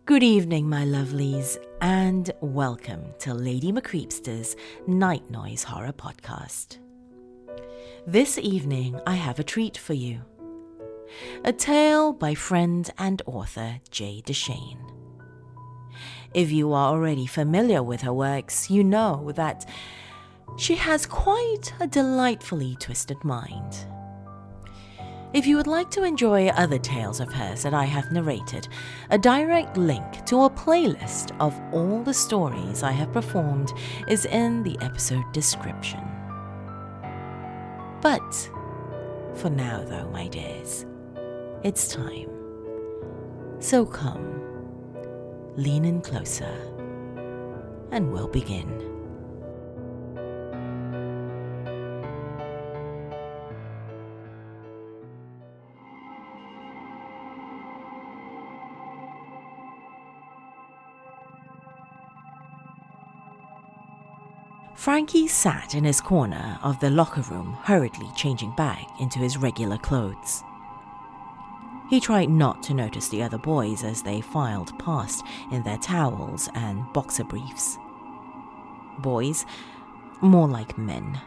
Good evening, my lovelies, and welcome to Lady McCreepsta's Night Noise Horror Podcast. This evening, I have a treat for you. A tale by friend and author Deschene. If you are already familiar with her works, you know that she has quite a delightfully twisted mind. If you would like to enjoy other tales of hers that I have narrated, a direct link to a playlist of all the stories I have performed is in the episode description. But for now though, my dears, it's time. So come, lean in closer, and we'll begin. Frankie sat in his corner of the locker room, hurriedly changing back into his regular clothes. He tried not to notice the other boys as they filed past in their towels and boxer briefs. Boys, more like men.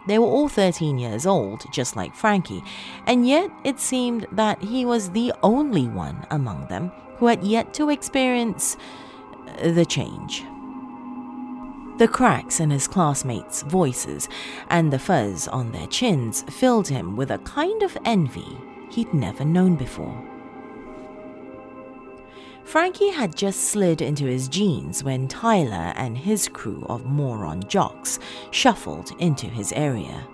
They were all 13 years old, just like Frankie, and yet it seemed that he was the only one among them who had yet to experience the change. The cracks in his classmates' voices and the fuzz on their chins filled him with a kind of envy he'd never known before. Frankie had just slid into his jeans when Tyler and his crew of moron jocks shuffled into his area.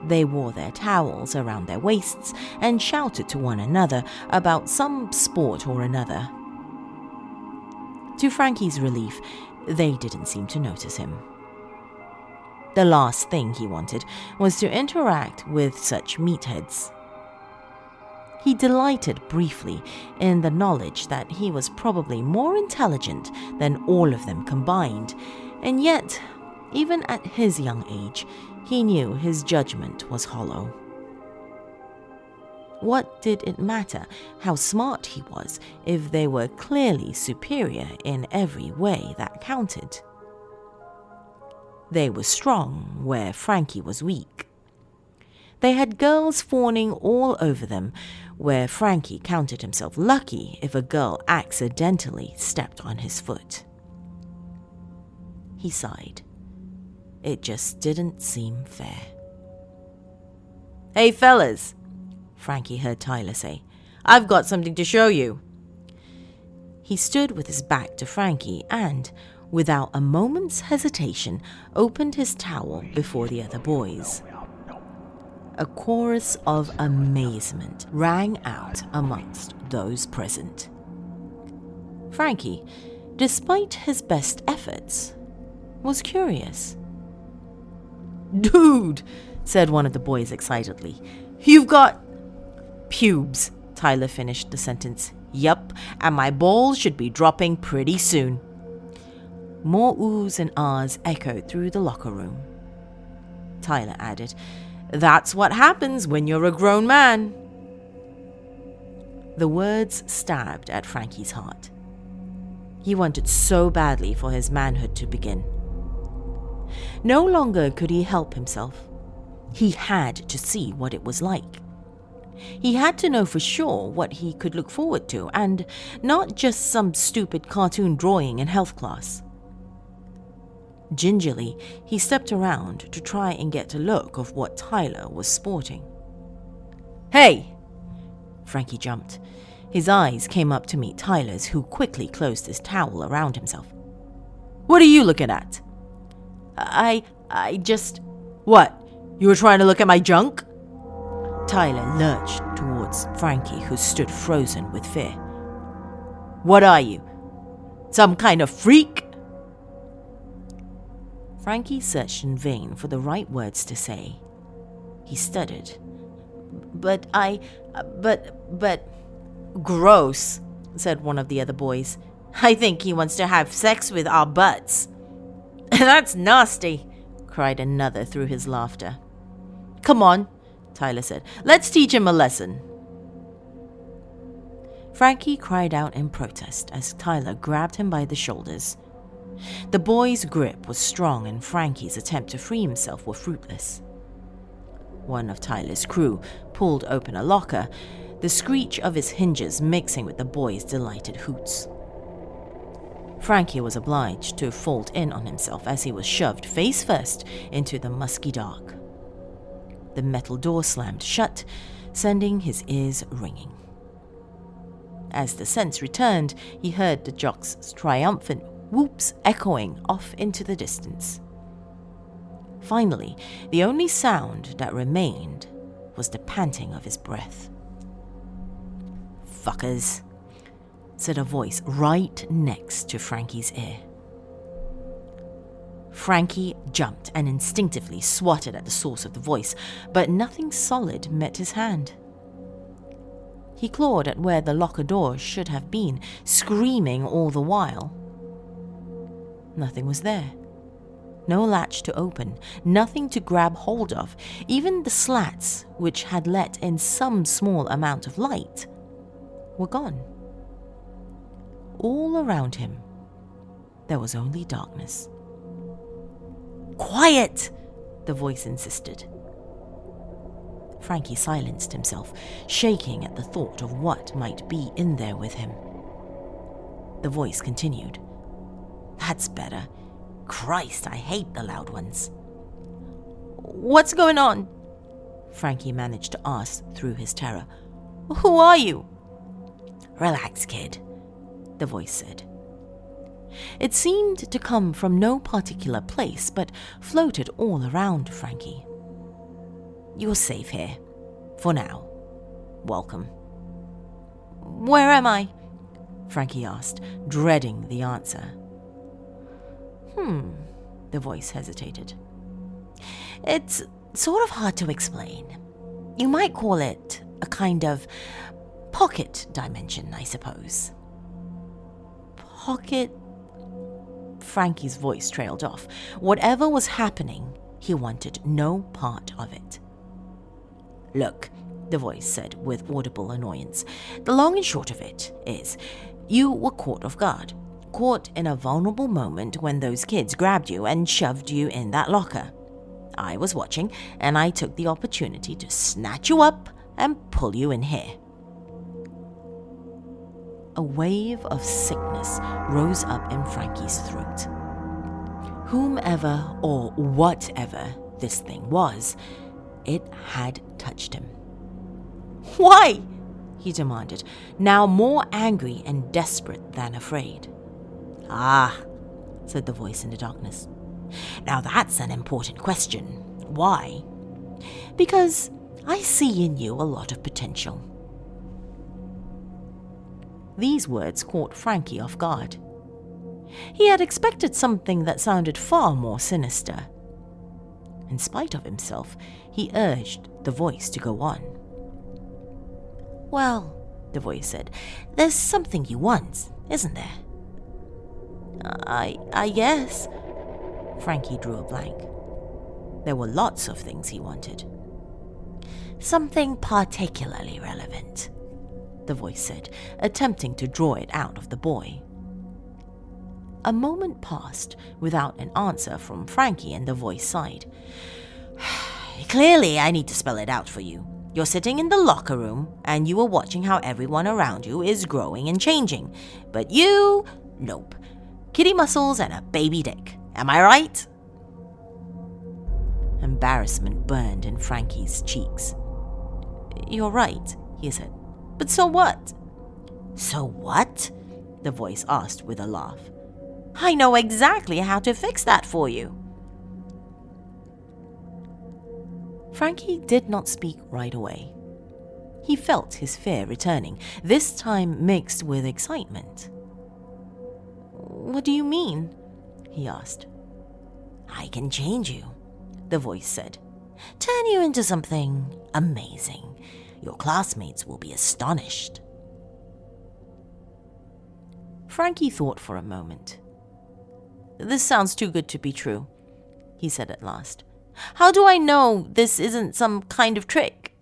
They wore their towels around their waists and shouted to one another about some sport or another. To Frankie's relief, they didn't seem to notice him. The last thing he wanted was to interact with such meatheads. He delighted briefly in the knowledge that he was probably more intelligent than all of them combined, and yet, even at his young age, he knew his judgment was hollow. What did it matter how smart he was if they were clearly superior in every way that counted? They were strong where Frankie was weak. They had girls fawning all over them where Frankie counted himself lucky if a girl accidentally stepped on his foot. He sighed. It just didn't seem fair. "Hey fellas," Frankie heard Tyler say, "I've got something to show you." He stood with his back to Frankie and, without a moment's hesitation, opened his towel before the other boys. A chorus of amazement rang out amongst those present. Frankie, despite his best efforts, was curious. "Dude," said one of the boys excitedly, "you've got pubes," Tyler finished the sentence. "Yup, and my balls should be dropping pretty soon." More oohs and ahs echoed through the locker room. Tyler added, "That's what happens when you're a grown man." The words stabbed at Frankie's heart. He wanted so badly for his manhood to begin. No longer could he help himself. He had to see what it was like. He had to know for sure what he could look forward to, and not just some stupid cartoon drawing in health class. Gingerly, he stepped around to try and get a look of what Tyler was sporting. "Hey!" Frankie jumped. His eyes came up to meet Tyler's, who quickly closed his towel around himself. "What are you looking at?" I just... "What? You were trying to look at my junk?" Tyler lurched towards Frankie, who stood frozen with fear. "What are you? Some kind of freak?" Frankie searched in vain for the right words to say. He stuttered. But... "Gross," said one of the other boys. "I think he wants to have sex with our butts." "That's nasty," cried another through his laughter. "Come on," Tyler said. "Let's teach him a lesson." Frankie cried out in protest as Tyler grabbed him by the shoulders. The boy's grip was strong and Frankie's attempt to free himself were fruitless. One of Tyler's crew pulled open a locker, the screech of his hinges mixing with the boy's delighted hoots. Frankie was obliged to fold in on himself as he was shoved face first into the musky dark. The metal door slammed shut, sending his ears ringing. As the sense returned, he heard the jock's triumphant whoops echoing off into the distance. Finally, the only sound that remained was the panting of his breath. "Fuckers," said a voice right next to Frankie's ear. Frankie jumped and instinctively swatted at the source of the voice, but nothing solid met his hand. He clawed at where the locker door should have been, screaming all the while. Nothing was there. No latch to open, nothing to grab hold of. Even the slats, which had let in some small amount of light, were gone. All around him, there was only darkness. "Quiet!" the voice insisted. Frankie silenced himself, shaking at the thought of what might be in there with him. The voice continued. "That's better. Christ, I hate the loud ones." "What's going on?" Frankie managed to ask through his terror. "Who are you?" "Relax, kid," the voice said. It seemed to come from no particular place, but floated all around Frankie. "You're safe here. For now. Welcome." "Where am I?" Frankie asked, dreading the answer. The voice hesitated. "It's sort of hard to explain. You might call it a kind of pocket dimension, I suppose." "Pocket?" Frankie's voice trailed off. Whatever was happening, he wanted no part of it. "Look," the voice said with audible annoyance, "the long and short of it is, you were caught off guard. Caught in a vulnerable moment when those kids grabbed you and shoved you in that locker. I was watching, and I took the opportunity to snatch you up and pull you in here." A wave of sickness rose up in Frankie's throat. Whomever or whatever this thing was, it had touched him. "Why?" he demanded, now more angry and desperate than afraid. "Ah," said the voice in the darkness. "Now that's an important question. Why?" "Because I see in you a lot of potential." These words caught Frankie off guard. He had expected something that sounded far more sinister. In spite of himself, he urged the voice to go on. "Well," the voice said, "there's something you want, isn't there?" I guess." Frankie drew a blank. There were lots of things he wanted. "Something particularly relevant," the voice said, attempting to draw it out of the boy. A moment passed without an answer from Frankie, and the voice sighed. "Clearly, I need to spell it out for you. You're sitting in the locker room, and you are watching how everyone around you is growing and changing. But you, nope. Kitty muscles and a baby dick. Am I right?" Embarrassment burned in Frankie's cheeks. "You're right," he said. "But so what?" "So what?" the voice asked with a laugh. "I know exactly how to fix that for you." Frankie did not speak right away. He felt his fear returning, this time mixed with excitement. "What do you mean?" he asked. "I can change you," the voice said. "Turn you into something amazing. Your classmates will be astonished." Frankie thought for a moment. "This sounds too good to be true," he said at last. "How do I know this isn't some kind of trick?"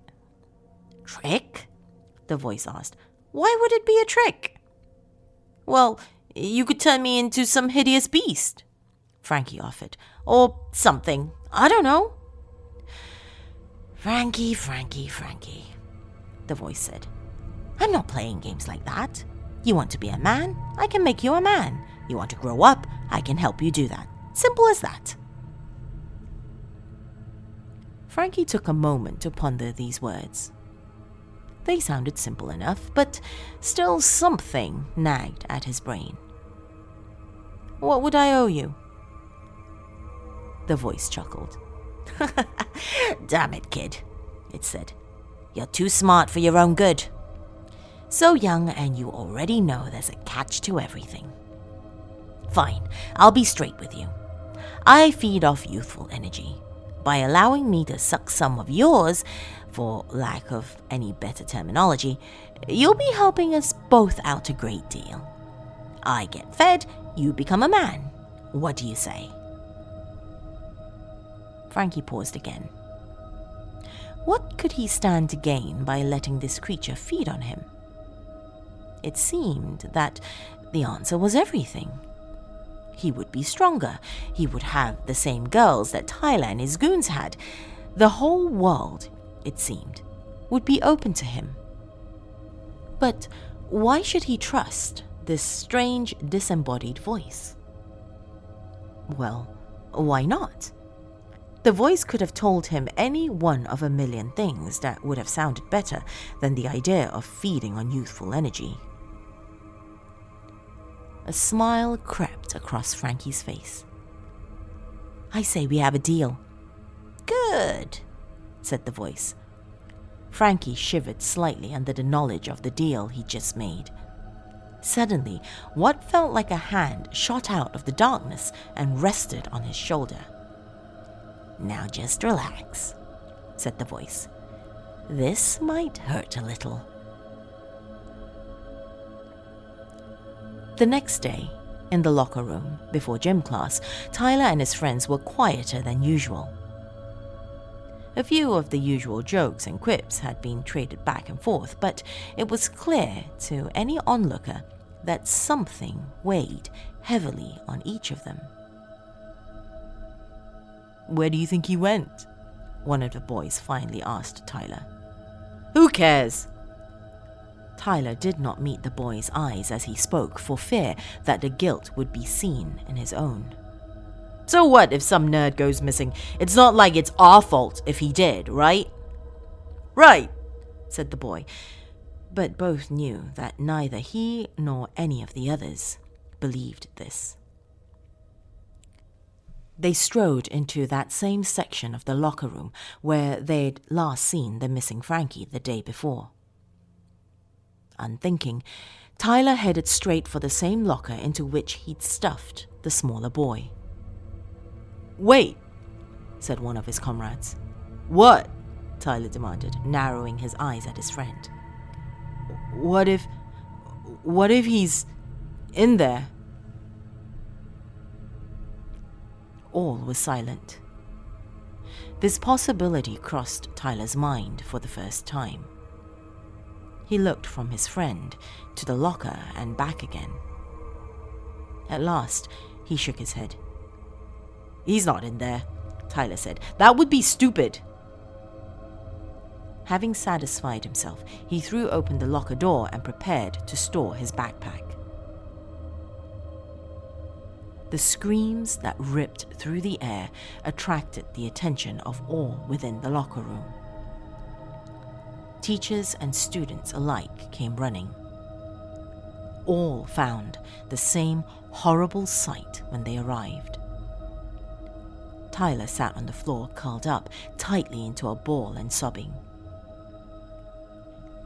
"Trick?" the voice asked. Why would it be a trick? Well, you could turn me into some hideous beast, Frankie offered. Or something. I don't know. Frankie, the voice said. I'm not playing games like that. You want to be a man? I can make you a man. You want to grow up? I can help you do that. Simple as that. Frankie took a moment to ponder these words. They sounded simple enough, but still something nagged at his brain. What would I owe you? The voice chuckled. Damn it, kid, it said. You're too smart for your own good. So young, and you already know there's a catch to everything. Fine, I'll be straight with you. I feed off youthful energy. By allowing me to suck some of yours, for lack of any better terminology, you'll be helping us both out a great deal. I get fed, you become a man. What do you say? Frankie paused again. What could he stand to gain by letting this creature feed on him? It seemed that the answer was everything. He would be stronger. He would have the same girls that Tyler and his goons had. The whole world, it seemed, would be open to him. But why should he trust this strange, disembodied voice? Well, why not? The voice could have told him any one of a million things that would have sounded better than the idea of feeding on youthful energy. A smile crept across Frankie's face. I say we have a deal. Good, said the voice. Frankie shivered slightly under the knowledge of the deal he just made. Suddenly, what felt like a hand shot out of the darkness and rested on his shoulder. Now just relax, said the voice. This might hurt a little. The next day, in the locker room, before gym class, Tyler and his friends were quieter than usual. A few of the usual jokes and quips had been traded back and forth, but it was clear to any onlooker that something weighed heavily on each of them. Where do you think he went? One of the boys finally asked Tyler. Who cares? Tyler did not meet the boy's eyes as he spoke for fear that the guilt would be seen in his own. So what if some nerd goes missing? It's not like it's our fault if he did, right? Right, said the boy. But both knew that neither he nor any of the others believed this. They strode into that same section of the locker room where they'd last seen the missing Frankie the day before. Unthinking, Tyler headed straight for the same locker into which he'd stuffed the smaller boy. Wait, said one of his comrades. What? Tyler demanded, narrowing his eyes at his friend. What if he's in there? All was silent. This possibility crossed Tyler's mind for the first time. He looked from his friend to the locker and back again. At last, he shook his head. He's not in there, Tyler said. That would be stupid. Having satisfied himself, he threw open the locker door and prepared to store his backpack. The screams that ripped through the air attracted the attention of all within the locker room. Teachers and students alike came running. All found the same horrible sight when they arrived. Tyler sat on the floor, curled up tightly into a ball and sobbing.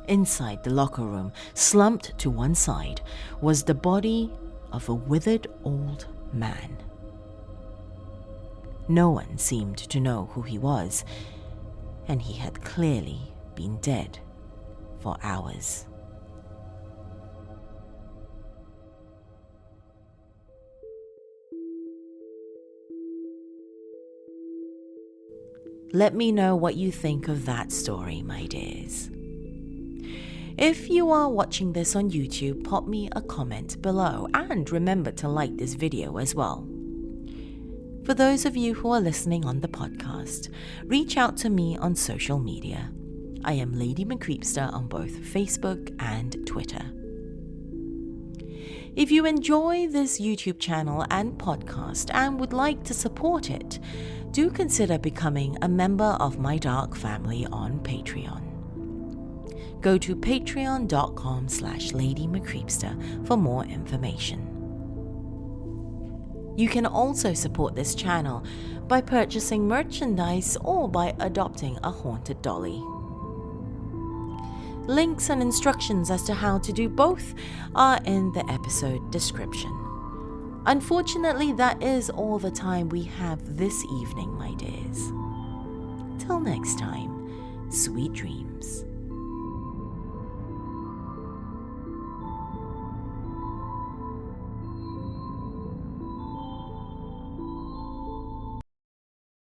Inside the locker room, slumped to one side, was the body of a withered old man. No one seemed to know who he was, and he had clearly been dead for hours. Let me know what you think of that story, my dears. If you are watching this on YouTube, pop me a comment below and remember to like this video as well. For those of you who are listening on the podcast, reach out to me on social media. I am Lady Creepypasta on both Facebook and Twitter. If you enjoy this YouTube channel and podcast and would like to support it, do consider becoming a member of my dark family on Patreon. Go to patreon.com/LadyMcCreepypasta for more information. You can also support this channel by purchasing merchandise or by adopting a haunted dolly. Links and instructions as to how to do both are in the episode description. Unfortunately, that is all the time we have this evening, my dears. Till next time, sweet dreams.